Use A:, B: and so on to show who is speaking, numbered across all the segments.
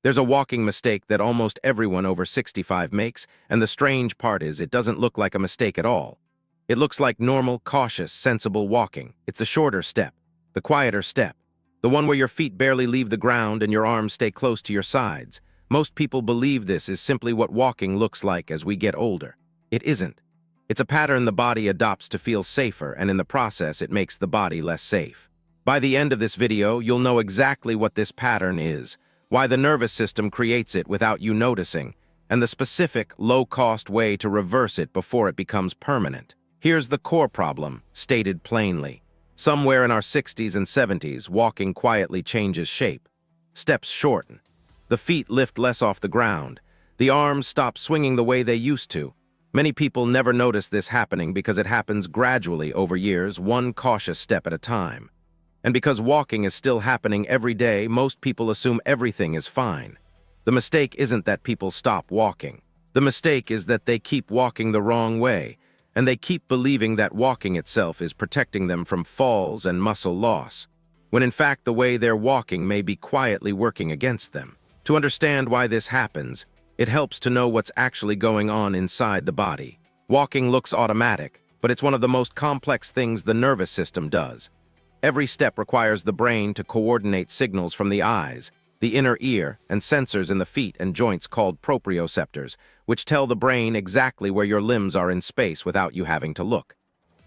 A: There's a walking mistake that almost everyone over 65 makes, and the strange part is it doesn't look like a mistake at all. It looks like normal, cautious, sensible walking. It's the shorter step, the quieter step, the one where your feet barely leave the ground and your arms stay close to your sides. Most people believe this is simply what walking looks like as we get older. It isn't. It's a pattern the body adopts to feel safer, and in the process it makes the body less safe. By the end of this video, you'll know exactly what this pattern is, why the nervous system creates it without you noticing, and the specific, low-cost way to reverse it before it becomes permanent. Here's the core problem, stated plainly. Somewhere in our 60s and 70s, walking quietly changes shape. Steps shorten. The feet lift less off the ground. The arms stop swinging the way they used to. Many people never notice this happening because it happens gradually over years, one cautious step at a time. And because walking is still happening every day, most people assume everything is fine. The mistake isn't that people stop walking. The mistake is that they keep walking the wrong way, and they keep believing that walking itself is protecting them from falls and muscle loss, when in fact the way they're walking may be quietly working against them. To understand why this happens, it helps to know what's actually going on inside the body. Walking looks automatic, but it's one of the most complex things the nervous system does. Every step requires the brain to coordinate signals from the eyes, the inner ear, and sensors in the feet and joints called proprioceptors, which tell the brain exactly where your limbs are in space without you having to look.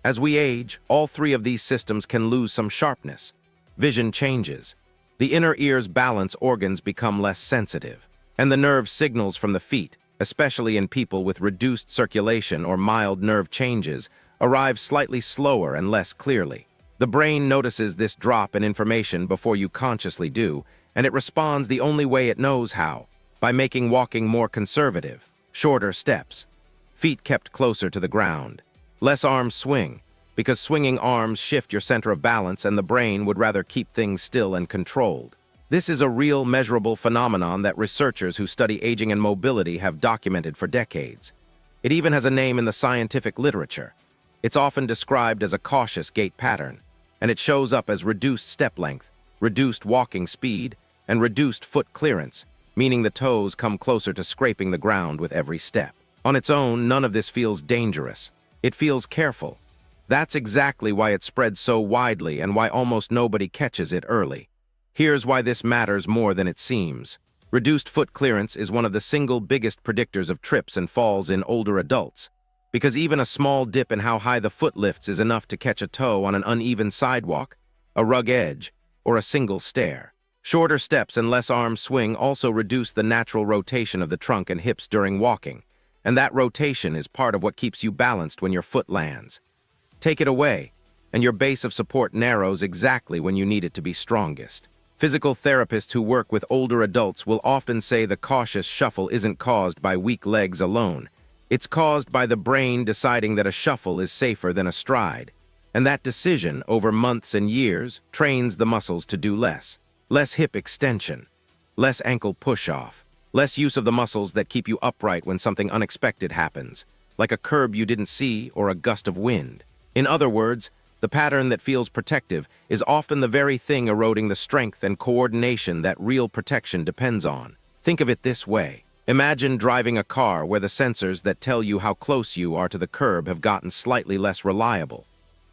A: As we age, all three of these systems can lose some sharpness. Vision changes. The inner ear's balance organs become less sensitive, and the nerve signals from the feet, especially in people with reduced circulation or mild nerve changes, arrive slightly slower and less clearly. The brain notices this drop in information before you consciously do, and it responds the only way it knows how, by making walking more conservative, shorter steps, feet kept closer to the ground, less arms swing, because swinging arms shift your center of balance and the brain would rather keep things still and controlled. This is a real measurable phenomenon that researchers who study aging and mobility have documented for decades. It even has a name in the scientific literature. It's often described as a cautious gait pattern, and it shows up as reduced step length, reduced walking speed, and reduced foot clearance, meaning the toes come closer to scraping the ground with every step. On its own, none of this feels dangerous. It feels careful. That's exactly why it spreads so widely and why almost nobody catches it early. Here's why this matters more than it seems. Reduced foot clearance is one of the single biggest predictors of trips and falls in older adults, because even a small dip in how high the foot lifts is enough to catch a toe on an uneven sidewalk, a rug edge, or a single stair. Shorter steps and less arm swing also reduce the natural rotation of the trunk and hips during walking, and that rotation is part of what keeps you balanced when your foot lands. Take it away, and your base of support narrows exactly when you need it to be strongest. Physical therapists who work with older adults will often say the cautious shuffle isn't caused by weak legs alone. It's caused by the brain deciding that a shuffle is safer than a stride, and that decision, over months and years, trains the muscles to do less. Less hip extension, less ankle push-off, less use of the muscles that keep you upright when something unexpected happens, like a curb you didn't see or a gust of wind. In other words, the pattern that feels protective is often the very thing eroding the strength and coordination that real protection depends on. Think of it this way. Imagine driving a car where the sensors that tell you how close you are to the curb have gotten slightly less reliable.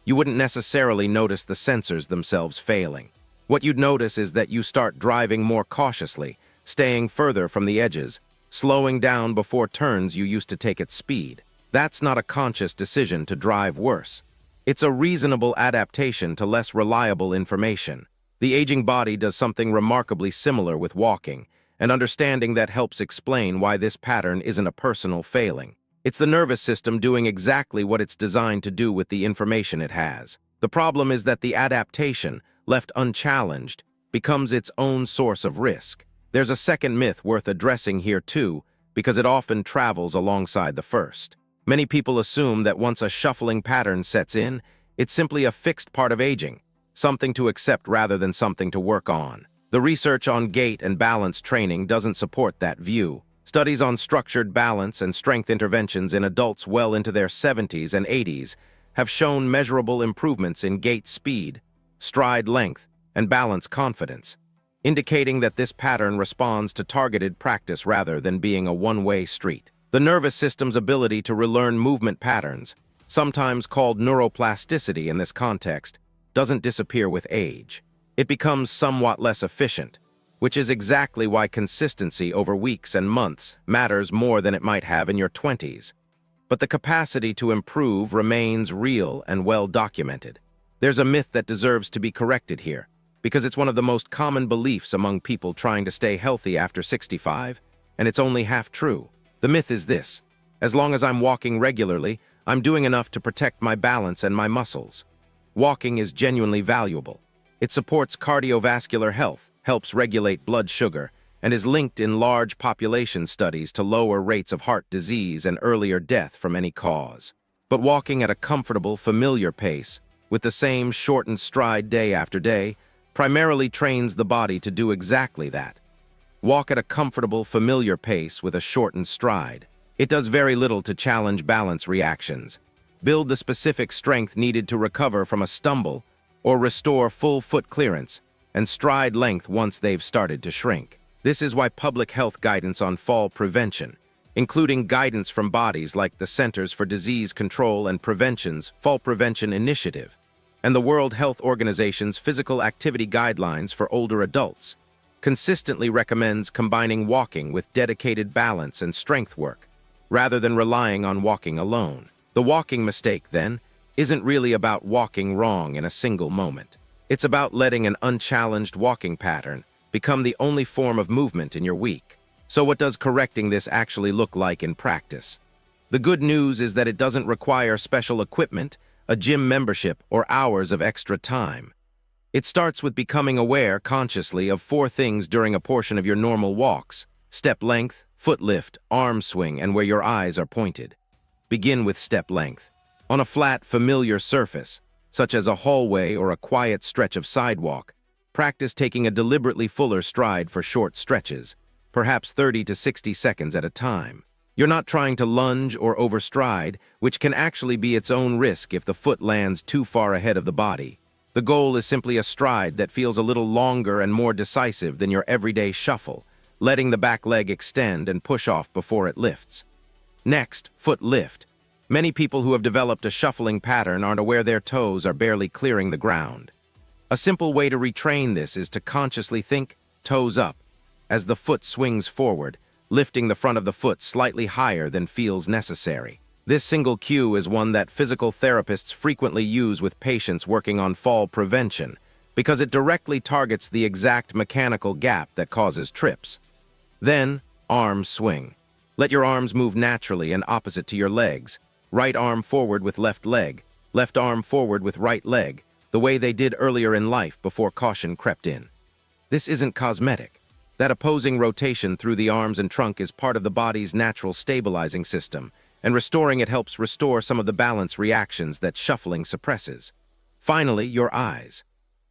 A: You wouldn't necessarily notice the sensors themselves failing. What you'd notice is that you start driving more cautiously, staying further from the edges, slowing down before turns you used to take at speed. That's not a conscious decision to drive worse. It's a reasonable adaptation to less reliable information. The aging body does something remarkably similar with walking, and understanding that helps explain why this pattern isn't a personal failing. It's the nervous system doing exactly what it's designed to do with the information it has. The problem is that the adaptation, left unchallenged, becomes its own source of risk. There's a second myth worth addressing here too, because it often travels alongside the first. Many people assume that once a shuffling pattern sets in, it's simply a fixed part of aging, something to accept rather than something to work on. The research on gait and balance training doesn't support that view. Studies on structured balance and strength interventions in adults well into their 70s and 80s have shown measurable improvements in gait speed, stride length, and balance confidence. indicating that this pattern responds to targeted practice rather than being a one-way street. The nervous system's ability to relearn movement patterns, sometimes called neuroplasticity in this context, doesn't disappear with age. It becomes somewhat less efficient, which is exactly why consistency over weeks and months matters more than it might have in your 20s. But the capacity to improve remains real and well documented. There's a myth that deserves to be corrected here, because it's one of the most common beliefs among people trying to stay healthy after 65, and it's only half true. The myth is this: as long as I'm walking regularly, I'm doing enough to protect my balance and my muscles. Walking is genuinely valuable. It supports cardiovascular health, helps regulate blood sugar, and is linked in large population studies to lower rates of heart disease and earlier death from any cause. But walking at a comfortable, familiar pace, with the same shortened stride day after day, primarily trains the body to do exactly that. Walk at a comfortable, familiar pace with a shortened stride. It does very little to challenge balance reactions, build the specific strength needed to recover from a stumble, or restore full foot clearance and stride length once they've started to shrink. This is why public health guidance on fall prevention, including guidance from bodies like the Centers for Disease Control and Prevention's Fall Prevention Initiative, and the World Health Organization's Physical Activity Guidelines for older adults, consistently recommends combining walking with dedicated balance and strength work, rather than relying on walking alone. The walking mistake, then, isn't really about walking wrong in a single moment. It's about letting an unchallenged walking pattern become the only form of movement in your week. So what does correcting this actually look like in practice? The good news is that it doesn't require special equipment, a gym membership, or hours of extra time. It starts with becoming aware consciously of 4 things during a portion of your normal walks: step length, foot lift, arm swing, and where your eyes are pointed. Begin with step length. On a flat, familiar surface, such as a hallway or a quiet stretch of sidewalk, practice taking a deliberately fuller stride for short stretches, perhaps 30 to 60 seconds at a time. You're not trying to lunge or overstride, which can actually be its own risk if the foot lands too far ahead of the body. The goal is simply a stride that feels a little longer and more decisive than your everyday shuffle, letting the back leg extend and push off before it lifts. Next, foot lift. Many people who have developed a shuffling pattern aren't aware their toes are barely clearing the ground. A simple way to retrain this is to consciously think toes up as the foot swings forward, lifting the front of the foot slightly higher than feels necessary. This single cue is one that physical therapists frequently use with patients working on fall prevention because it directly targets the exact mechanical gap that causes trips. Then, arm swing. Let your arms move naturally and opposite to your legs. Right arm forward with left leg, left arm forward with right leg, the way they did earlier in life before caution crept in. This isn't cosmetic. That opposing rotation through the arms and trunk is part of the body's natural stabilizing system, and restoring it helps restore some of the balance reactions that shuffling suppresses. Finally, your eyes.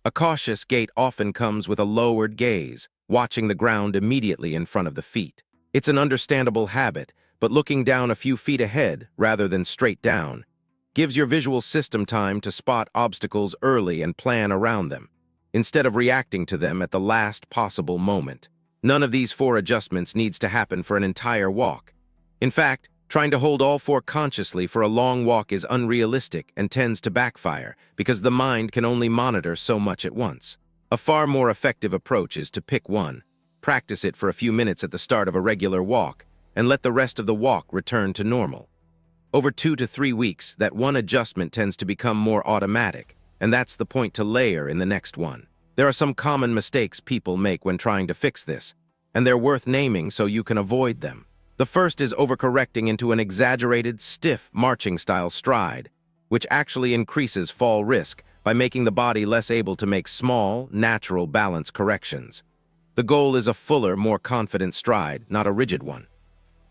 A: A cautious gait often comes with a lowered gaze, watching the ground immediately in front of the feet. It's an understandable habit, but looking down a few feet ahead, rather than straight down, gives your visual system time to spot obstacles early and plan around them, instead of reacting to them at the last possible moment. None of these 4 adjustments needs to happen for an entire walk. In fact, trying to hold all 4 consciously for a long walk is unrealistic and tends to backfire because the mind can only monitor so much at once. A far more effective approach is to pick one, practice it for a few minutes at the start of a regular walk, and let the rest of the walk return to normal. Over 2 to 3 weeks, that one adjustment tends to become more automatic, and that's the point to layer in the next one. There are some common mistakes people make when trying to fix this, and they're worth naming so you can avoid them. The first is overcorrecting into an exaggerated, stiff, marching-style stride, which actually increases fall risk by making the body less able to make small, natural balance corrections. The goal is a fuller, more confident stride, not a rigid one.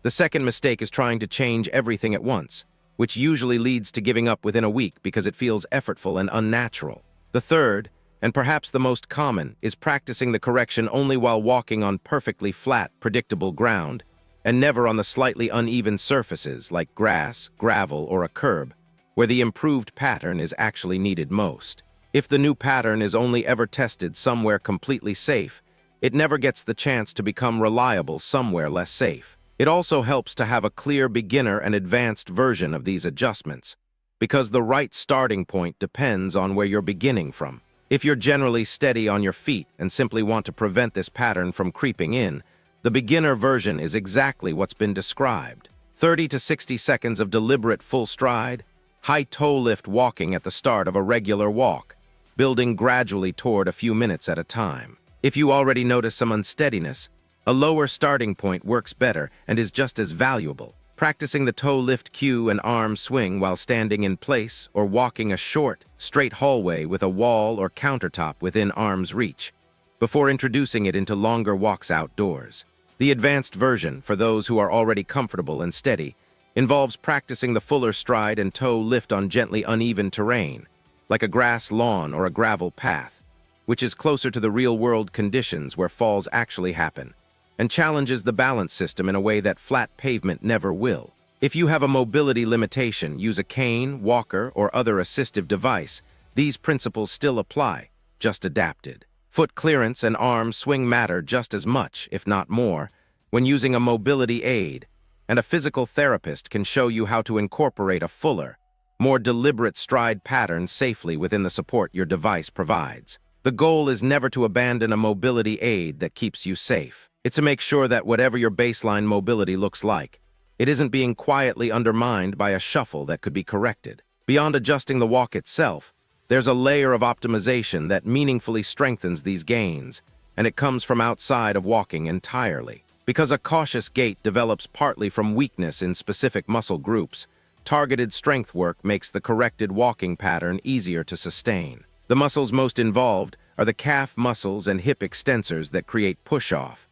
A: The second mistake is trying to change everything at once, which usually leads to giving up within a week because it feels effortful and unnatural. The third, and perhaps the most common, is practicing the correction only while walking on perfectly flat, predictable ground, and never on the slightly uneven surfaces like grass, gravel, or a curb, where the improved pattern is actually needed most. If the new pattern is only ever tested somewhere completely safe, it never gets the chance to become reliable somewhere less safe. It also helps to have a clear beginner and advanced version of these adjustments, because the right starting point depends on where you're beginning from. If you're generally steady on your feet and simply want to prevent this pattern from creeping in, the beginner version is exactly what's been described. 30 to 60 seconds of deliberate full stride, high toe lift walking at the start of a regular walk, building gradually toward a few minutes at a time. If you already notice some unsteadiness, a lower starting point works better and is just as valuable. Practicing the toe lift cue and arm swing while standing in place or walking a short, straight hallway with a wall or countertop within arm's reach, before introducing it into longer walks outdoors. The advanced version, for those who are already comfortable and steady, involves practicing the fuller stride and toe lift on gently uneven terrain, like a grass lawn or a gravel path, which is closer to the real-world conditions where falls actually happen, and challenges the balance system in a way that flat pavement never will. If you have a mobility limitation, use a cane, walker, or other assistive device, these principles still apply, just adapted. Foot clearance and arm swing matter just as much, if not more, when using a mobility aid, and a physical therapist can show you how to incorporate a fuller, more deliberate stride pattern safely within the support your device provides. The goal is never to abandon a mobility aid that keeps you safe. It's to make sure that whatever your baseline mobility looks like, it isn't being quietly undermined by a shuffle that could be corrected. Beyond adjusting the walk itself, there's a layer of optimization that meaningfully strengthens these gains, and it comes from outside of walking entirely. Because a cautious gait develops partly from weakness in specific muscle groups, targeted strength work makes the corrected walking pattern easier to sustain. The muscles most involved are the calf muscles and hip extensors that create push-off,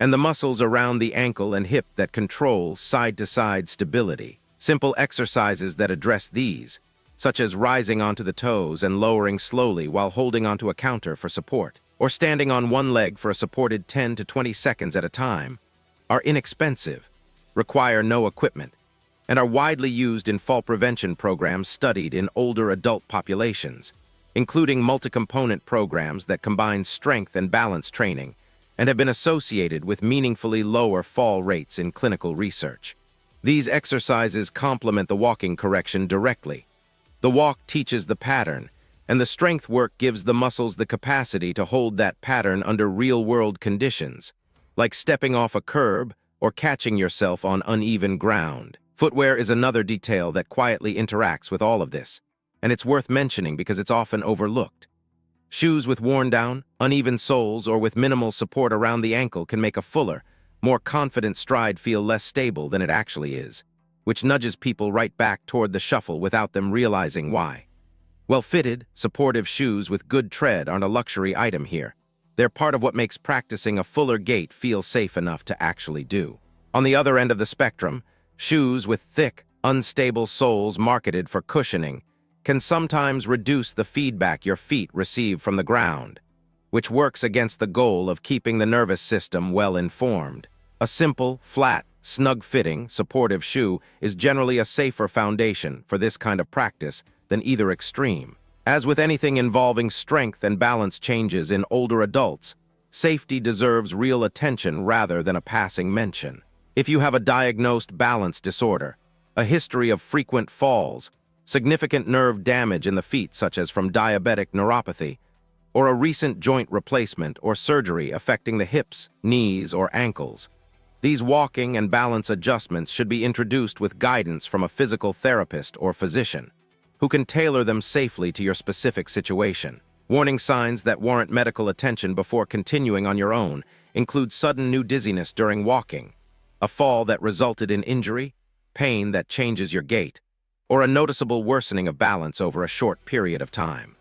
A: and the muscles around the ankle and hip that control side-to-side stability. Simple exercises that address these, such as rising onto the toes and lowering slowly while holding onto a counter for support, or standing on one leg for a supported 10 to 20 seconds at a time, are inexpensive, require no equipment, and are widely used in fall prevention programs studied in older adult populations, including multi-component programs that combine strength and balance training and have been associated with meaningfully lower fall rates in clinical research. These exercises complement the walking correction directly. The walk teaches the pattern, and the strength work gives the muscles the capacity to hold that pattern under real-world conditions, like stepping off a curb or catching yourself on uneven ground. Footwear is another detail that quietly interacts with all of this, and it's worth mentioning because it's often overlooked. Shoes with worn-down, uneven soles or with minimal support around the ankle can make a fuller, more confident stride feel less stable than it actually is, which nudges people right back toward the shuffle without them realizing why. Well-fitted, supportive shoes with good tread aren't a luxury item here. They're part of what makes practicing a fuller gait feel safe enough to actually do. On the other end of the spectrum, shoes with thick, unstable soles marketed for cushioning can sometimes reduce the feedback your feet receive from the ground, which works against the goal of keeping the nervous system well-informed. A simple, flat, snug-fitting, supportive shoe is generally a safer foundation for this kind of practice than either extreme. As with anything involving strength and balance changes in older adults, safety deserves real attention rather than a passing mention. If you have a diagnosed balance disorder, a history of frequent falls, significant nerve damage in the feet such as from diabetic neuropathy, or a recent joint replacement or surgery affecting the hips, knees, or ankles, these walking and balance adjustments should be introduced with guidance from a physical therapist or physician, who can tailor them safely to your specific situation. Warning signs that warrant medical attention before continuing on your own include sudden new dizziness during walking, a fall that resulted in injury, pain that changes your gait, or a noticeable worsening of balance over a short period of time.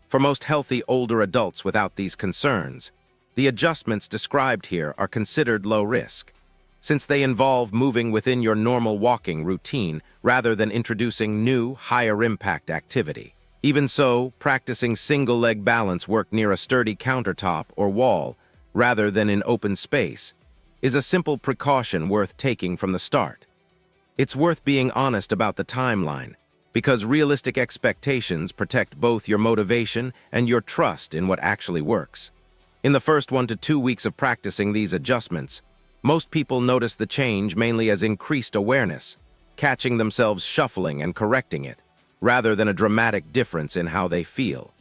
A: For most healthy older adults without these concerns, the adjustments described here are considered low risk, since they involve moving within your normal walking routine rather than introducing new, higher-impact activity. Even so, practicing single-leg balance work near a sturdy countertop or wall, rather than in open space, is a simple precaution worth taking from the start. It's worth being honest about the timeline, because realistic expectations protect both your motivation and your trust in what actually works. In the first 1 to 2 weeks of practicing these adjustments, most people notice the change mainly as increased awareness, catching themselves shuffling and correcting it, rather than a dramatic difference in how they feel.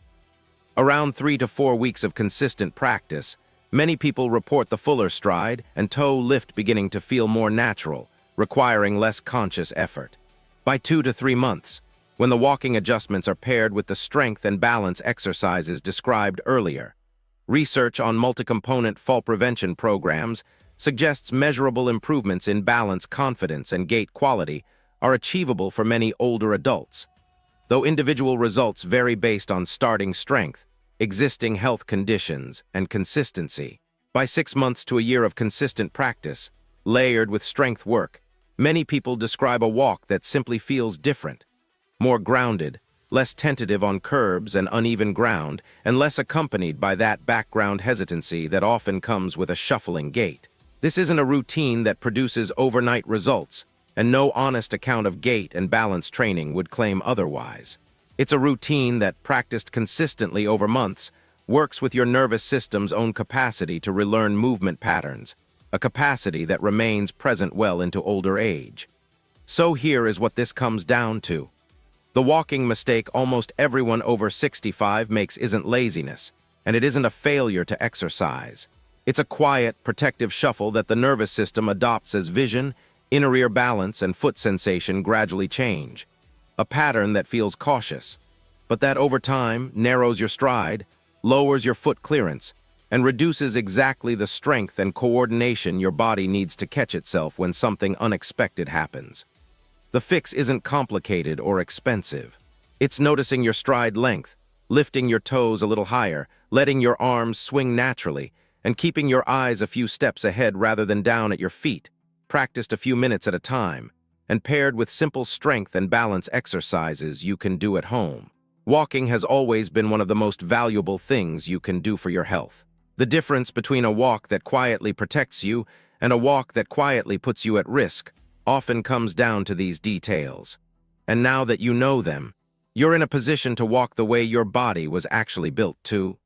A: Around 3 to 4 weeks of consistent practice, many people report the fuller stride and toe lift beginning to feel more natural, requiring less conscious effort. By 2 to 3 months, when the walking adjustments are paired with the strength and balance exercises described earlier, research on multi-component fall prevention programs suggests measurable improvements in balance, confidence, and gait quality are achievable for many older adults. Though individual results vary based on starting strength, existing health conditions, and consistency. By 6 months to a year of consistent practice, layered with strength work, many people describe a walk that simply feels different, more grounded, less tentative on curbs and uneven ground, and less accompanied by that background hesitancy that often comes with a shuffling gait. This isn't a routine that produces overnight results, and no honest account of gait and balance training would claim otherwise. It's a routine that, practiced consistently over months, works with your nervous system's own capacity to relearn movement patterns, a capacity that remains present well into older age. So here is what this comes down to. The walking mistake almost everyone over 65 makes isn't laziness, and it isn't a failure to exercise. It's a quiet, protective shuffle that the nervous system adopts as vision, inner ear balance, and foot sensation gradually change. A pattern that feels cautious, but that over time narrows your stride, lowers your foot clearance, and reduces exactly the strength and coordination your body needs to catch itself when something unexpected happens. The fix isn't complicated or expensive. It's noticing your stride length, lifting your toes a little higher, letting your arms swing naturally, and keeping your eyes a few steps ahead rather than down at your feet, practiced a few minutes at a time, and paired with simple strength and balance exercises you can do at home. Walking has always been one of the most valuable things you can do for your health. The difference between a walk that quietly protects you and a walk that quietly puts you at risk often comes down to these details. And now that you know them, you're in a position to walk the way your body was actually built to.